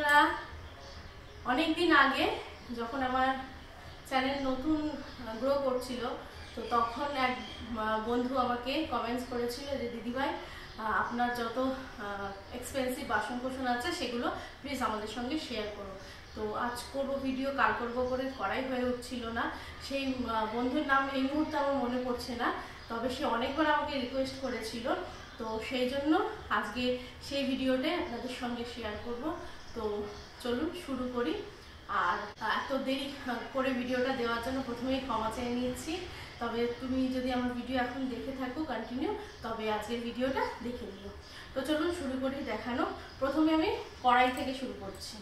বন্ধুরা, অনেক দিন আগে যখন আমার চ্যানেল নতুন গ্রো করছিল, তো তখন এক বন্ধু আমাকে কমেন্টস করেছিল যে দিদিভাই, আপনার যত এক্সপেন্সিভ বাসনকোসন আছে সেগুলো প্লিজ আমাদের সঙ্গে শেয়ার করো। তো আজ করবো ভিডিও, কাল করবো করে করাই হয়ে উঠছিল না। সেই বন্ধুর নাম এই মুহূর্তে আমার মনে পড়ছে না, তবে সে অনেকবার আমাকে রিকোয়েস্ট করেছিল। তো সেই জন্য আজকে সেই ভিডিওটা আপনাদের সঙ্গে শেয়ার করব। তো চলুন শুরু করি। আর এত দেরি করে ভিডিওটা দেওয়ার জন্য প্রথমেই ক্ষমা চেয়ে নিয়েছি। তবে তুমি যদি আমার ভিডিও এখন দেখে থাকো কন্টিনিউ, তবে আজকের ভিডিওটা দেখে নিও। তো চলুন শুরু করি দেখানো। প্রথমে আমি কড়াই থেকে শুরু করছি।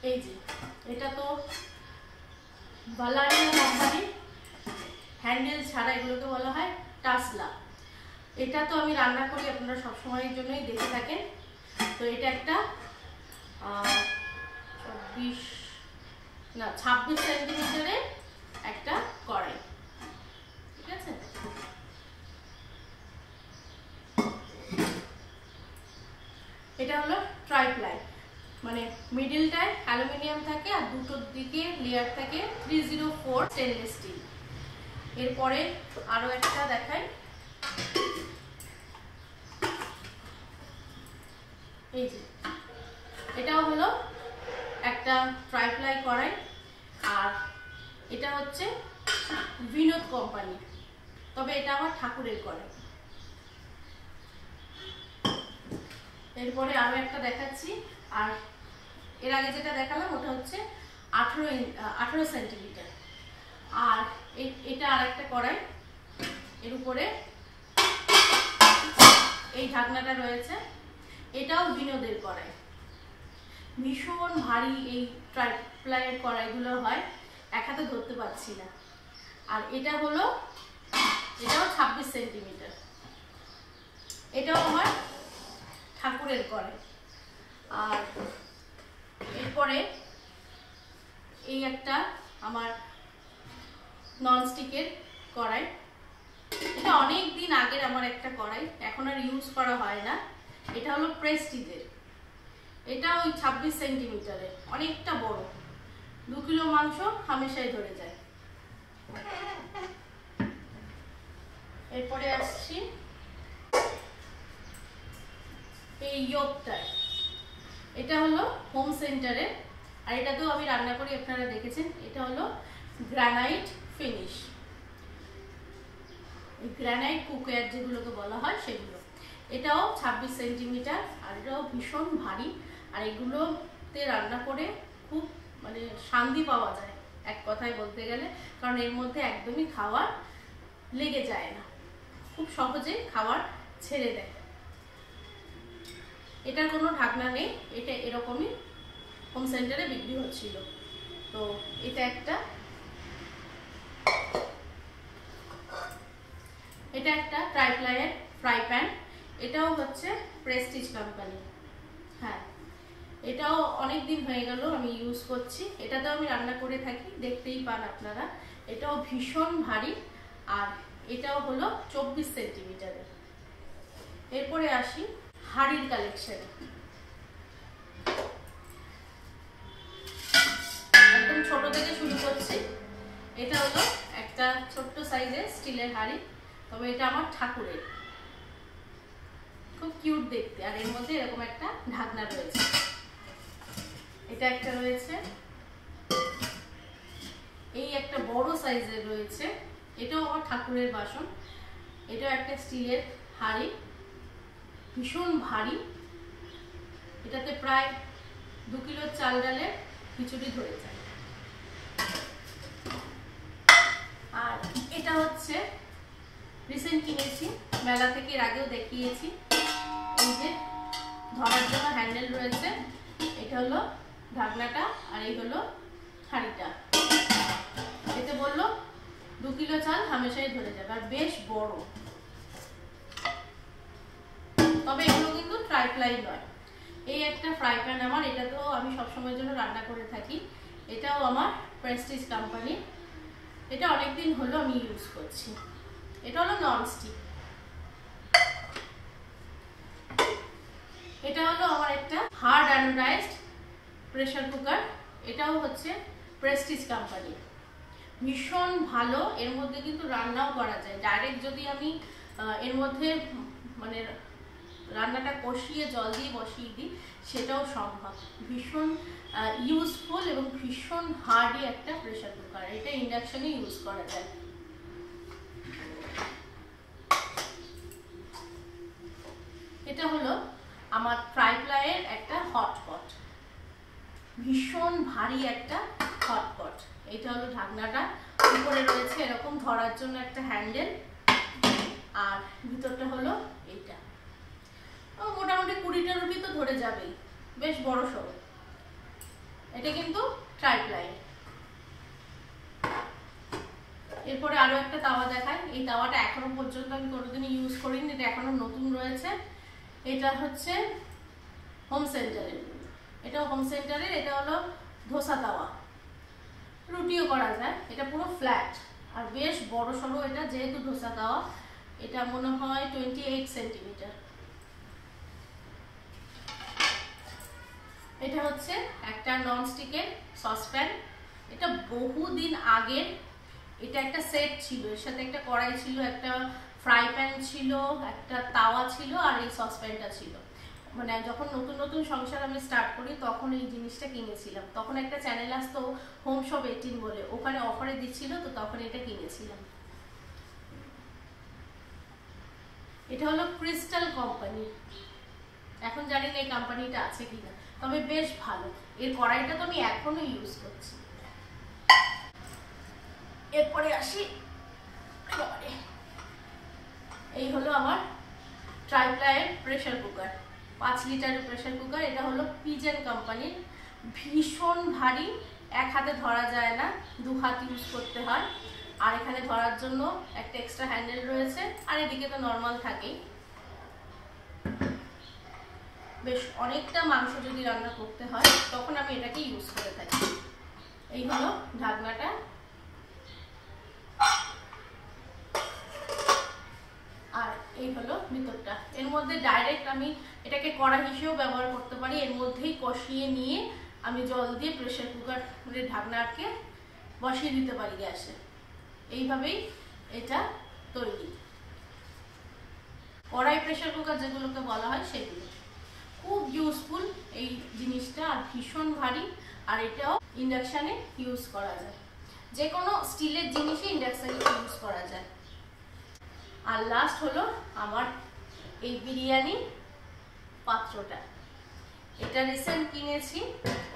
এই যে এটা তো বালারিয়া কোম্পানি, হ্যান্ডেল ছাড়া এগুলোকে বলা হয় টাসলা। এটা তো আমি রান্না করি, আপনারা সবসময়ের জন্যই দেখে থাকেন। তো এটা একটা 26 সেন্টিমিটারের একটা কড়াই, ঠিক আছে। এটা হলো ট্রাইপ্লাই, মানে মিডিলটায় অ্যালুমিনিয়াম থাকে আর দুটোর দিকে লেয়ার থাকে 304 স্টেনলেস স্টিল। এরপরে আরো একটা দেখাই, এই যে এটাও হলো একটা ট্রাইপ্লাই কড়াই, আর এটা হচ্ছে বিনোদ কোম্পানি, তবে এটা আমার ঠাকুরের কড়াই। এরপরে আরো একটা দেখাচ্ছি, আর এর আগে যেটা দেখালাম ওটা হচ্ছে 18 সেন্টিমিটার। আর এটা আর একটা কড়াই, এর উপরে এই ঢাকনাটা রয়েছে, এটাও বিনোদের কড়াই। ভীষণ ভারী এই ট্রাইপ্লাইয়ের কড়াইগুলো হয়, এক হাতে ধরতে পারছি না। আর এটা হলো, এটাও 26 সেন্টিমিটার, এটাও আমার ঠাকুরের কড়াই। আর এরপরে এই একটা আমার ননস্টিকের কড়াই, এটা অনেক দিন আগের আমার একটা কড়াই, এখন আর ইউজ করা হয় না। এটা হলো প্রেস্টিজের, এটা ওই 26 সেন্টিমিটারের, অনেকটা বড়, 2 কিলো মাংস হামেশাই ধরে যায়। এরপরে আসছি এই ইয়োকটায়, এটা হলো হোম সেন্টারের, আর এটাতেও আমি রান্না করি, আপনারা দেখেছেন। এটা হলো গ্রানাইট ফিনিশ, গ্রানাইট কুকওয়্যার যেগুলোকে বলা হয় সেগুলো। এটাও 26 সেন্টিমিটার, আর এটাও ভীষণ ভারী। আর এগুলোতে রান্না করে খুব মানে শান্তি পাওয়া যায় এক কথায় বলতে গেলে, কারণ এর মধ্যে একদমই খাবার লেগে যায় না, খুব সহজে খাবার ছেড়ে দেয়। এটার কোনো ঢাকনা নেই, এটা এরকমই হোম সেন্টারে বিক্রি হচ্ছিল। তো এটা একটা, এটা একটা ট্রাইপ্লাইয়ের ফ্রাই প্যান, এটাও হচ্ছে প্রেস্টিজ কোম্পানি। হ্যাঁ, এটাও অনেক দিন হয়ে গেল আমি ইউজ করছি, এটাতেও আমি রান্না করে থাকি, দেখতেই পান আপনারা। এটাও ভীষণ ভারী, আর এটাও হলো 24 সেন্টিমিটারের। এরপরে আসি হাঁড়ির কালেকশন। একদম ছোট থেকে শুরু করছি। এটা হলো একটা ছোট্ট সাইজের স্টিলের হাঁড়ি, তবে এটা আমার ঠাকুরের, খুব কিউট দেখতে। আর এর মধ্যে এরকম একটা ঢাকনা রয়েছে। এটা একটা রয়েছে, এই একটা বড় সাইজের রয়েছে, এটাও আমার ঠাকুরের বাসন। এটাও একটা স্টিলের হাঁড়ি, ভীষণ ভারী, এটাতে প্রায় 2 কিলো চাল ডালের খিচুড়ি ধরে যায়। আর এটা হচ্ছে রিসেন্ট কিনেছি, মেলা থেকে, এর আগেও দেখিয়েছি। এই যে ধরার জন্য হ্যান্ডেল রয়েছে, এটা হলো ঢাকনাটা, আর এই হলো হাঁড়িটা। এতে বললো 2 কিলো চাল হামেশাই ধরে যাবে, আর বেশ বড়। তবে এগুলো কিন্তু ট্রাইপ্লাই নয়। এই একটা ফ্রাই প্যান আমার, এটা তো আমি সবসময়ের জন্য রান্না করে থাকি, এটাও আমার প্রেস্টিজ কোম্পানি। এটা অনেকদিন হলো আমি ইউজ করছি। এটা হলো ননস্টিক। এটা হলো আমার একটা হার্ড অ্যানোডাইজড প্রেসার কুকার। এটাও হচ্ছে প্রেস্টিজ কোম্পানি, ভীষণ ভালো। এর মধ্যে কিন্তু রান্নাও করা যায় ডাইরেক্ট, যদি আমি এর মধ্যে মানে রান্নাটা কষিয়ে জল দিয়ে বসিয়ে দিই সেটাও সম্ভব। ভীষণ ইউজফুল এবং ভীষণ হার্ডি একটা প্রেসার কুকার। এটা ইন্ডাকশনে ইউজ করা যায়। এটা হলো আমার ট্রাইপ্লাইয়ের একটা হটপট, ভীষণ ভারী একটা হটপট। এটা হলো ঢাকনাটা, উপরে রয়েছে এরকম ধরার জন্য একটা হ্যান্ডেল, আর ভিতরটা হলো এইটা। মোটামুটি 20টা রুপি তো ধরে যাবেই, বেশ বড় সড়ো। এটা কিন্তু ট্রাইপ্লাই। এরপরে আরো একটা তাওয়া দেখায়। এই তাওয়াটা এখনো পর্যন্ত আমি কোনোদিন ইউজ করিনি, এটা এখনো নতুন রয়েছে। এটা হচ্ছে হোম সেন্টারের, এটাও হোম সেন্টারের। এটা হলো ধোসা তাওয়া, রুটিও করা যায়। এটা পুরো ফ্ল্যাট আর বেশ বড় সড়ো। এটা যেহেতু ধোসা তাওয়া, এটা মনে হয় 28 সেন্টিমিটার। এটা হচ্ছে একটা ননস্টিকের সসপ্যান। এটা বহুদিন আগের, এটা একটা সেট ছিল, এর সাথে একটা কড়াই ছিল, একটা ফ্রাই প্যান ছিল, একটা তাওয়া ছিল, আর এই সসপ্যানটা ছিল। মানে যখন নতুন নতুন সংসার আমি স্টার্ট করি তখন এই জিনিসটা কিনেছিলাম। তখন একটা চ্যানেল আসতো হোম শপ 18 বলে, ওখানে অফারে দিচ্ছিল, তো তখন এটা কিনেছিলাম। এটা হলো ক্রিস্টাল কোম্পানি, এখন জানি না এই কোম্পানিটা আছে কিনা, তবে বেশ ভালো। এর কড়াইটা তো আমি এখনো ইউজ করছি। এরপরে আসি, এই হলো আমার ট্রাইপ্লাইয়ের প্রেসার কুকার, 5 লিটারের প্রেসার কুকার। এটা হলো পিজেন কোম্পানির, ভীষণ ভারী, এক হাতে ধরা যায় না, 2 হাত ইউজ করতে হয়। আর এখানে ধরার জন্য একটা এক্সট্রা হ্যান্ডেল রয়েছে, আর এদিকে তো নর্মাল থাকেই। বেশ অনেকটা মাংস যদি রান্না করতে হয় তখন আমি এটাকে ইউজ করে থাকি। এই হলো ঢাকনাটা। আর এই হলো ভিতরটা। এর মধ্যে ডাইরেক্ট আমি এটাকে কড়া হিসেবেও ব্যবহার করতে পারি, এর মধ্যেই কষিয়ে নিয়ে আমি জল দিয়ে প্রেসার কুকারের ঢাকনাকে বসিয়ে দিতে পারি গ্যাসে। এইভাবেই এটা তৈরি। কড়াই প্রেসার কুকার যেগুলোকে বলা হয় সেগুলো খুব ইউজফুল এই জিনিসটা, আর ভীষণ ভারী। আর এটাও ইন্ডাকশানে ইউজ করা যায়, যে কোনো স্টিলের জিনিসই ইন্ডাকশানে ইউজ করা যায়। আর লাস্ট হলো আমার এই বিরিয়ানি পাত্রটা। এটা রিসেন্ট কিনেছি,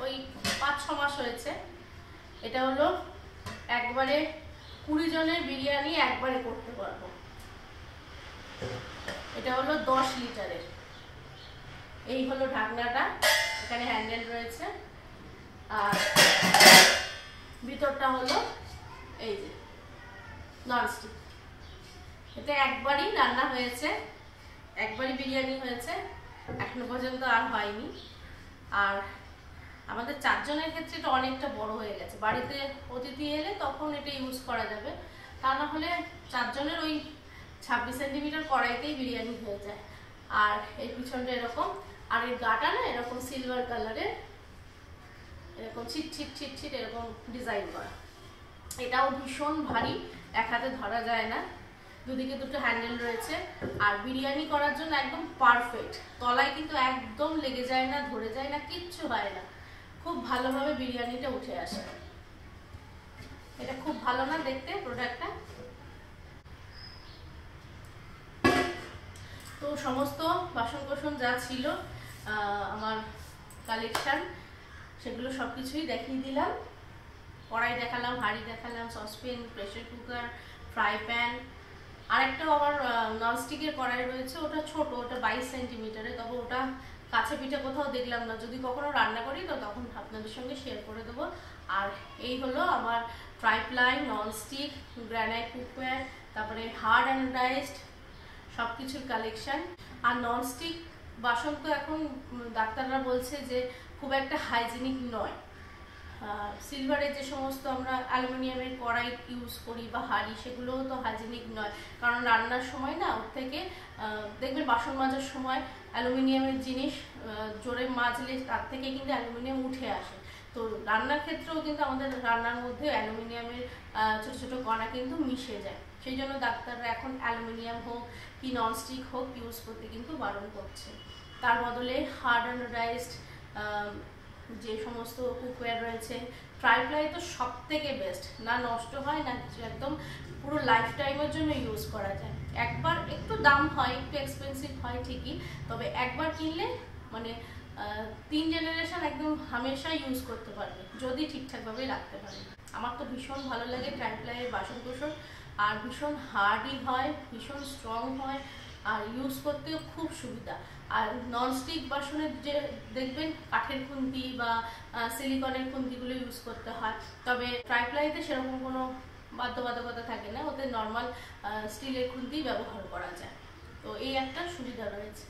ওই 5-6 মাস হয়েছে। এটা হলো একবারে 20 জনের বিরিয়ানি একবারে করতে পারবো। এটা হলো 10 লিটারের। এই হলো ঢাকনাটা, এখানে হ্যান্ডেল রয়েছে, আর ভিতরটা হলো এই যে ননস্টিক। এটা একবারই রান্না হয়েছে, একবারই বিরিয়ানি হয়েছে, এখনো পর্যন্ত আর হয়নি। আর আমাদের 4 জনের ক্ষেত্রে এটা অনেকটা বড় হয়ে গেছে। বাড়িতে অতিথি এলে তখন এটা ইউজ করা যাবে, তা না হলে 4 জনের ওই 26 সেন্টিমিটার কড়াইতেই বিরিয়ানি হয়ে যায়। আর এই পিছনটা এরকম, আর এর গাটা না এরকম সিলভার কালারের, এরকম ছিট ছিট ছিট ছিট এরকম ডিজাইন করা। এটাও ভীষণ ভারী, এক হাতে ধরা যায় না, দুদিকে দুটো হ্যান্ডেল রয়েছে। আর বিরিয়ানি করার জন্য একদম পারফেক্ট, তলায় কিন্তু একদম লেগে যায় না, ধরে যায় না, কিচ্ছু হয় না, খুব ভালোভাবে বিরিয়ানিটা উঠে আসে। এটা খুব ভালো না দেখতে প্রোডাক্টটা। তো সমস্ত বাসন কোসন যা ছিল আমার কালেকশন, সেগুলো সবকিছুই দেখিয়ে দিলাম। কড়াই দেখালাম, হাঁড়ি দেখালাম, saucepan, pressure cooker, fry pan. আরেকটাও আমার ননস্টিকের কড়াই রয়েছে, ওটা ছোট, ওটা 22 সেন্টিমিটারের, তবে ওটা কাছে পিঠে কোথাও দেখলাম না। যদি কখনো রান্না করি তো তখন আপনাদের সঙ্গে শেয়ার করে দেবো। আর এই হলো আমার ট্রাইপ্লাই, ননস্টিক, গ্রানাইট কুকওয়্যার, তারপরে হার্ড অ্যানোডাইজড সব কিছুর কালেকশন। আর ননস্টিক বাসন তো এখন ডাক্তাররা বলছে যে খুব একটা হাইজিনিক নয়। সিলভারের যে সমস্ত আমরা অ্যালুমিনিয়ামের কড়াই ইউজ করি বা হাঁড়ি, সেগুলোও তো হাইজিনিক নয়, কারণ রান্নার সময় না ওর থেকে দেখবেন বাসন মাজার সময় অ্যালুমিনিয়ামের জিনিস জোরে মাজলে তার থেকে কিন্তু অ্যালুমিনিয়াম উঠে আসে। তো রান্নার ক্ষেত্রেও কিন্তু আমাদের রান্নার মধ্যে অ্যালুমিনিয়ামের ছোটো ছোটো কণা কিন্তু মিশে যায়। সেই জন্য ডাক্তাররা এখন অ্যালুমিনিয়াম হোক কি ননস্টিক হোক ইউজ করতে কিন্তু বারণ করছে। তার বদলে হার্ড অ্যানোডাইজড যে সমস্ত কুকওয়্যার রয়েছে, ট্রাইপ্লাই তো সব থেকে বেস্ট, না নষ্ট হয় না একদম পুরো লাইফ টাইমের জন্য ইউজ করা যায়। একবার একটু দাম হয়, একটু এক্সপেন্সিভ হয় ঠিকই, তবে একবার কিনলে মানে 3 জেনারেশন একদম হামেশা ইউজ করতে পারবে যদি ঠিকঠাকভাবে রাখতে পারে। আমার তো ভীষণ ভালো লাগে ট্রাইপ্লাইয়ের বাসনকোসর, আর ভীষণ হার্ডই হয়, ভীষণ স্ট্রং হয়, আর ইউজ করতেও খুব সুবিধা। আর ননস্টিক বাসনের যে দেখবেন কাঠের খুন্তি বা সিলিকনের খুন্তিগুলো ইউজ করতে হয়, তবে ট্রাইপ্লাইতে সেরকম কোনো বাধ্যবাধকতা থাকে না, ওতে নর্মাল স্টিলের খুন্তি ব্যবহার করা যায়। তো এই একটা সুবিধা রয়েছে।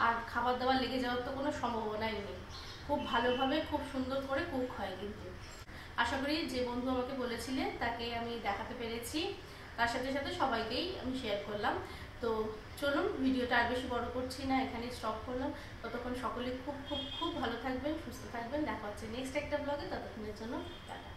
আর খাবার দাবার লেগে যাওয়ার তো কোনো সম্ভাবনাই নেই, খুব ভালোভাবে খুব সুন্দর করে কুক হয় কিন্তু। আশা করি যে বন্ধু আমাকে বলেছিলেন তাকে আমি দেখাতে পেরেছি, তার সাথে সাথে সবাইকেই আমি শেয়ার করলাম। তো চলুন ভিডিওটা আর বেশি বড় করছি না, এখানেই স্টপ করলাম। ততক্ষণ সকলে খুব খুব খুব ভালো থাকবেন, সুস্থ থাকবেন। দেখা হচ্ছে নেক্সট একটা ব্লগে, ততক্ষণের জন্য টাটা।